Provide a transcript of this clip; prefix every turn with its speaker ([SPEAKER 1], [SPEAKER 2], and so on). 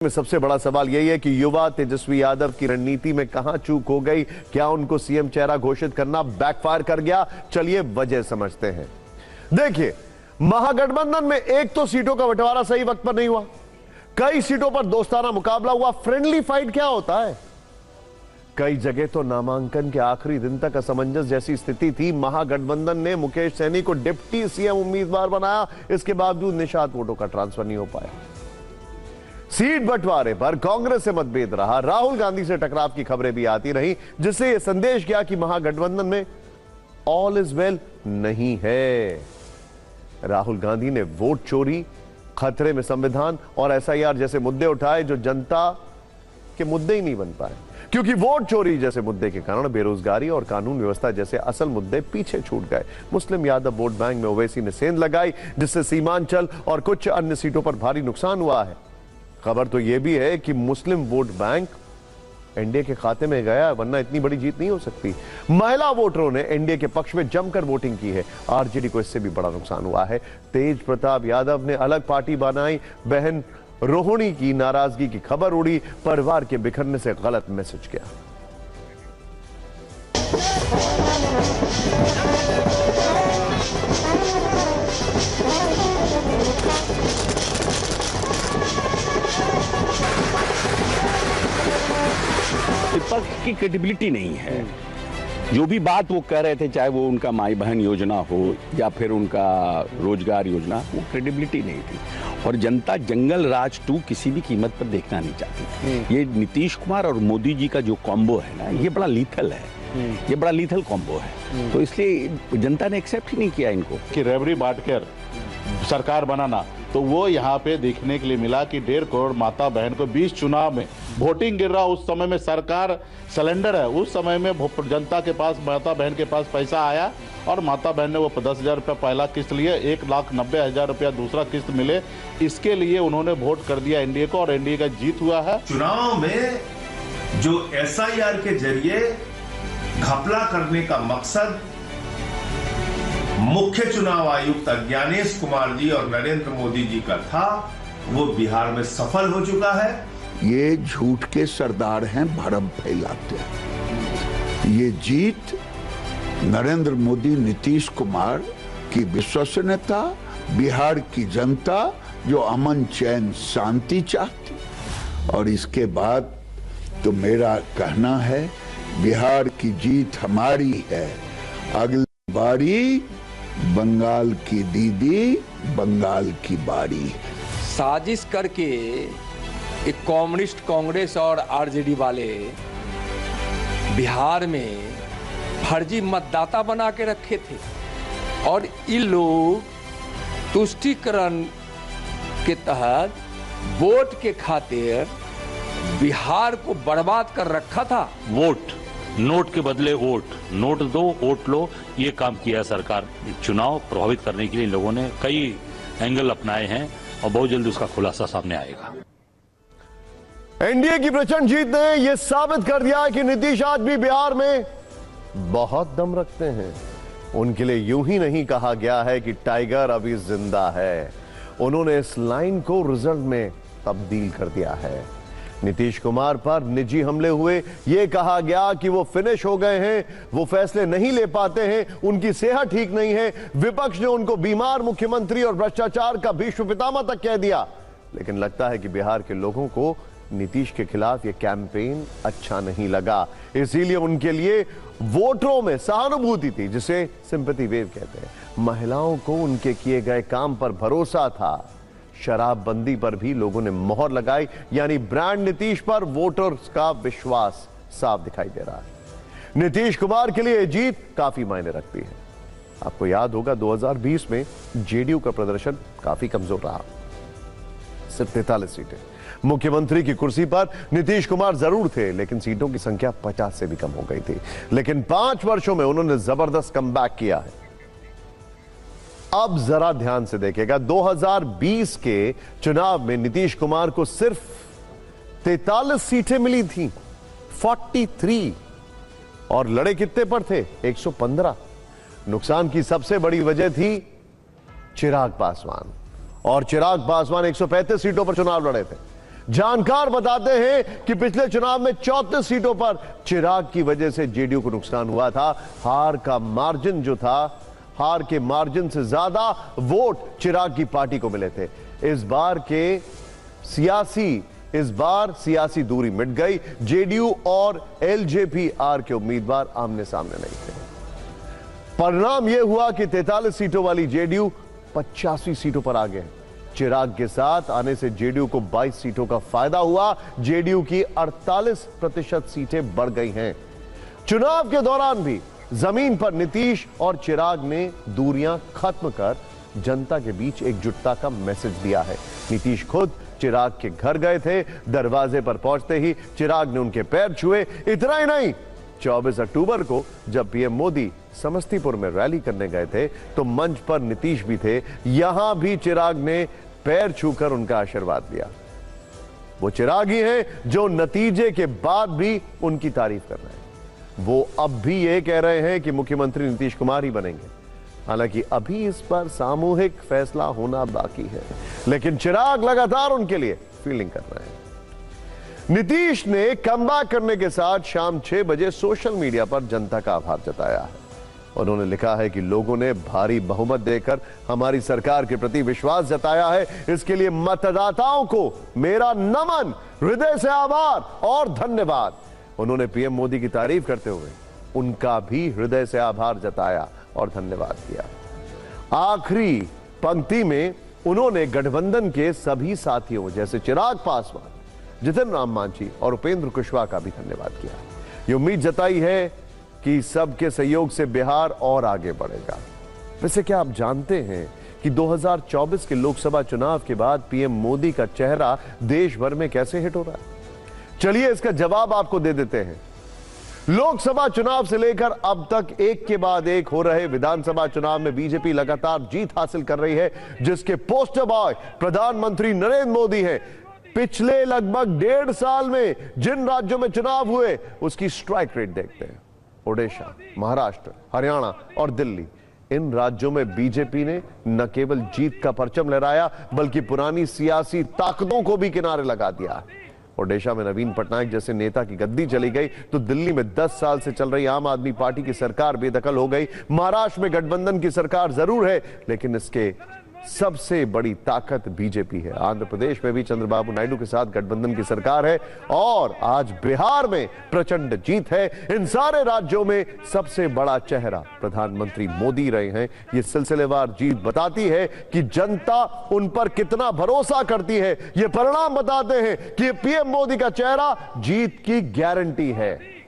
[SPEAKER 1] में सबसे बड़ा सवाल यही है कि युवा तेजस्वी यादव की रणनीति में कहां चूक हो गई। क्या उनको सीएम चेहरा घोषित करना बैकफायर कर गया? चलिए वजह समझते हैं। देखिए, महागठबंधन में एक तो सीटों का बंटवारा सही वक्त पर नहीं हुआ, कई सीटों पर दोस्ताना मुकाबला हुआ। फ्रेंडली फाइट क्या होता है? कई जगह तो नामांकन के आखिरी दिन तक असमंजस जैसी स्थिति थी। महागठबंधन ने मुकेश सहनी को डिप्टी सीएम उम्मीदवार बनाया, इसके बावजूद निषाद वोटों का ट्रांसफर नहीं हो पाया। सीट बंटवारे पर कांग्रेस से मतभेद रहा, राहुल गांधी से टकराव की खबरें भी आती रही, जिससे यह संदेश गया कि महागठबंधन में ऑल इज वेल नहीं है। राहुल गांधी ने वोट चोरी, खतरे में संविधान और एसआईआर जैसे मुद्दे उठाए जो जनता के मुद्दे ही नहीं बन पाए, क्योंकि वोट चोरी जैसे मुद्दे के कारण बेरोजगारी और कानून व्यवस्था जैसे असल मुद्दे पीछे छूट गए। मुस्लिम यादव वोट बैंक में ओवैसी ने सेंध लगाई, जिससे सीमांचल और कुछ अन्य सीटों पर भारी नुकसान हुआ है। खबर तो यह भी है कि मुस्लिम वोट बैंक एनडीए के खाते में गया, वरना इतनी बड़ी जीत नहीं हो सकती। महिला वोटरों ने एनडीए के पक्ष में जमकर वोटिंग की है, आरजेडी को इससे भी बड़ा नुकसान हुआ है। तेज प्रताप यादव ने अलग पार्टी बनाई, बहन रोहिणी की नाराजगी की खबर उड़ी, परिवार के बिखरने से गलत मैसेज गया।
[SPEAKER 2] विपक्ष की क्रेडिबिलिटी नहीं है। जो भी बात वो कह रहे थे, चाहे वो उनका माई बहन योजना हो या फिर उनका रोजगार योजना, वो क्रेडिबिलिटी नहीं थी। और जनता जंगल राज 2 किसी भी कीमत पर देखना नहीं चाहती। ये नीतीश कुमार और मोदी जी का जो कॉम्बो है ना, ये बड़ा लीथल है, ये बड़ा लीथल कॉम्बो है। तो इसलिए जनता ने एक्सेप्ट ही नहीं किया इनको
[SPEAKER 3] कि रेवड़ी बांटकर सरकार बनाना। तो वो यहाँ पे देखने के लिए मिला कि 1.5 करोड़ माता बहन को 20 चुनाव में वोटिंग गिर रहा, उस समय में सरकार सिलेंडर है, उस समय में जनता के पास, माता बहन के पास पैसा आया और माता बहन ने वो 10,000 रुपया पहला किस्त लिए, 1,90,000 रुपया दूसरा किस्त मिले। इसके लिए उन्होंने वोट कर दिया एनडीए को और एनडीए का जीत हुआ है।
[SPEAKER 4] चुनाव में जो एसआईआर के जरिए घपला करने का मकसद मुख्य चुनाव आयुक्त ज्ञानेश कुमार जी और नरेंद्र मोदी जी का था, वो बिहार में सफल हो चुका है।
[SPEAKER 5] ये झूठ के सरदार हैं, भरम फैलाते हैं। ये जीत नरेंद्र मोदी, नीतीश कुमार की विश्वसनीयता, बिहार की जनता जो अमन चैन शांति चाहती, और इसके बाद तो मेरा कहना है बिहार की जीत हमारी है। अगली बारी बंगाल की दीदी, बंगाल की बारी।
[SPEAKER 6] साजिश करके एक कम्युनिस्ट कांग्रेस और आरजेडी वाले बिहार में फर्जी मतदाता बना के रखे थे, और ये लोग तुष्टीकरण के तहत वोट के खातिर बिहार को बर्बाद कर रखा था।
[SPEAKER 7] वोट नोट के बदले वोट, नोट दो वोट लो, ये काम किया सरकार। चुनाव प्रभावित करने के लिए लोगों ने कई एंगल अपनाए हैं और बहुत जल्दी उसका खुलासा सामने आएगा।
[SPEAKER 1] एनडीए की प्रचंड जीत ने यह साबित कर दिया कि नीतीश आज भी बिहार में बहुत दम रखते हैं। उनके लिए यूं ही नहीं कहा गया है कि टाइगर अभी जिंदा है, उन्होंने इस लाइन को रिजल्ट में तब्दील कर दिया है। नीतीश कुमार पर निजी हमले हुए, यह कहा गया कि वो फिनिश हो गए हैं, वो फैसले नहीं ले पाते हैं, उनकी सेहत ठीक नहीं है। विपक्ष ने उनको बीमार मुख्यमंत्री और भ्रष्टाचार का भीष्म पितामह तक कह दिया। लेकिन लगता है कि बिहार के लोगों को नीतीश के खिलाफ यह कैंपेन अच्छा नहीं लगा, इसीलिए उनके लिए वोटरों में सहानुभूति थी, जिसे सिंपैथी वेव कहते हैं। महिलाओं को उनके किए गए काम पर भरोसा था। शराबबंदी पर भी लोगों ने मोहर लगाई, यानी ब्रांड नीतीश पर वोटर्स का विश्वास साफ दिखाई दे रहा है। नीतीश कुमार के लिए जीत काफी मायने रखती है। आपको याद होगा 2020 में जेडीयू का प्रदर्शन काफी कमजोर रहा, सिर्फ 43 सीटें। मुख्यमंत्री की कुर्सी पर नीतीश कुमार जरूर थे, लेकिन सीटों की संख्या 50 से भी कम हो गई थी। लेकिन 5 वर्षों में उन्होंने जबरदस्त कमबैक किया है। अब जरा ध्यान से देखिएगा, 2020 के चुनाव में नीतीश कुमार को सिर्फ 43 सीटें मिली थी, 43, और लड़े कितने पर थे? 115। नुकसान की सबसे बड़ी वजह थी चिराग पासवान, और चिराग पासवान 135 सीटों पर चुनाव लड़े थे। जानकार बताते हैं कि पिछले चुनाव में 34 सीटों पर चिराग की वजह से जेडीयू को नुकसान हुआ था। हार का मार्जिन जो था, हार के मार्जिन से ज्यादा वोट चिराग की पार्टी को मिले थे। इस बार सियासी दूरी मिट गई। जेडीयू और एलजेपी-आर के उम्मीदवार आमने सामने नहीं थे। परिणाम यह हुआ कि 43 सीटों वाली जेडीयू 85 सीटों पर आ गए। चिराग के साथ आने से जेडीयू को 22 सीटों का फायदा हुआ। जेडीयू की 48% सीटें बढ़ गई हैं। चुनाव के दौरान भी जमीन पर नीतीश और चिराग ने दूरियां खत्म कर जनता के बीच एकजुटता का मैसेज दिया है। नीतीश खुद चिराग के घर गए थे। दरवाजे पर पहुंचते ही चिराग ने उनके पैर छुए। इतना ही नहीं, 24 अक्टूबर को जब पीएम मोदी समस्तीपुर में रैली करने गए थे तो मंच पर नीतीश भी थे। यहां भी चिराग ने पैर छूकर उनका आशीर्वाद लिया। वो चिराग ही हैं जो नतीजे के बाद भी उनकी तारीफ कर रहे हैं। वो अब भी ये कह रहे हैं कि मुख्यमंत्री नीतीश कुमार ही बनेंगे। हालांकि अभी इस पर सामूहिक फैसला होना बाकी है, लेकिन चिराग लगातार उनके लिए फील्डिंग कर रहे हैं। नीतीश ने कमबैक करने के साथ शाम 6 बजे सोशल मीडिया पर जनता का आभार जताया है। उन्होंने लिखा है कि लोगों ने भारी बहुमत देकर हमारी सरकार के प्रति विश्वास जताया है। इसके लिए मतदाताओं को मेरा नमन, हृदय से आभार और धन्यवाद। उन्होंने पीएम मोदी की तारीफ करते हुए उनका भी हृदय से आभार जताया और धन्यवाद किया। आखिरी पंक्ति में उन्होंने गठबंधन के सभी साथियों जैसे चिराग पासवान, जितिन राम मांझी और उपेंद्र कुशवाहा का भी धन्यवाद किया। ये उम्मीद जताई है कि सबके सहयोग से बिहार और आगे बढ़ेगा। वैसे क्या आप जानते हैं कि 2024 के लोकसभा चुनाव के बाद पीएम मोदी का चेहरा देश भर में कैसे हिट हो रहा है? चलिए इसका जवाब आपको दे देते हैं। लोकसभा चुनाव से लेकर अब तक एक के बाद एक हो रहे विधानसभा चुनाव में बीजेपी लगातार जीत हासिल कर रही है, जिसके पोस्टर बॉय प्रधानमंत्री नरेंद्र मोदी हैं। पिछले लगभग 1.5 साल में जिन राज्यों में चुनाव हुए उसकी स्ट्राइक रेट देखते हैं। ओडिशा, महाराष्ट्र, हरियाणा और दिल्ली, इन राज्यों में बीजेपी ने न केवल जीत का परचम लहराया बल्कि पुरानी सियासी ताकतों को भी किनारे लगा दिया। ओडिशा में नवीन पटनायक जैसे नेता की गद्दी चली गई तो दिल्ली में 10 साल से चल रही आम आदमी पार्टी की सरकार बेदखल हो गई। महाराष्ट्र में गठबंधन की सरकार जरूर है, लेकिन इसके सबसे बड़ी ताकत बीजेपी है। आंध्र प्रदेश में भी चंद्रबाबू नायडू के साथ गठबंधन की सरकार है और आज बिहार में प्रचंड जीत है। इन सारे राज्यों में सबसे बड़ा चेहरा प्रधानमंत्री मोदी रहे हैं। ये सिलसिलेवार जीत बताती है कि जनता उन पर कितना भरोसा करती है। ये परिणाम बताते हैं कि पीएम मोदी का चेहरा जीत की गारंटी है।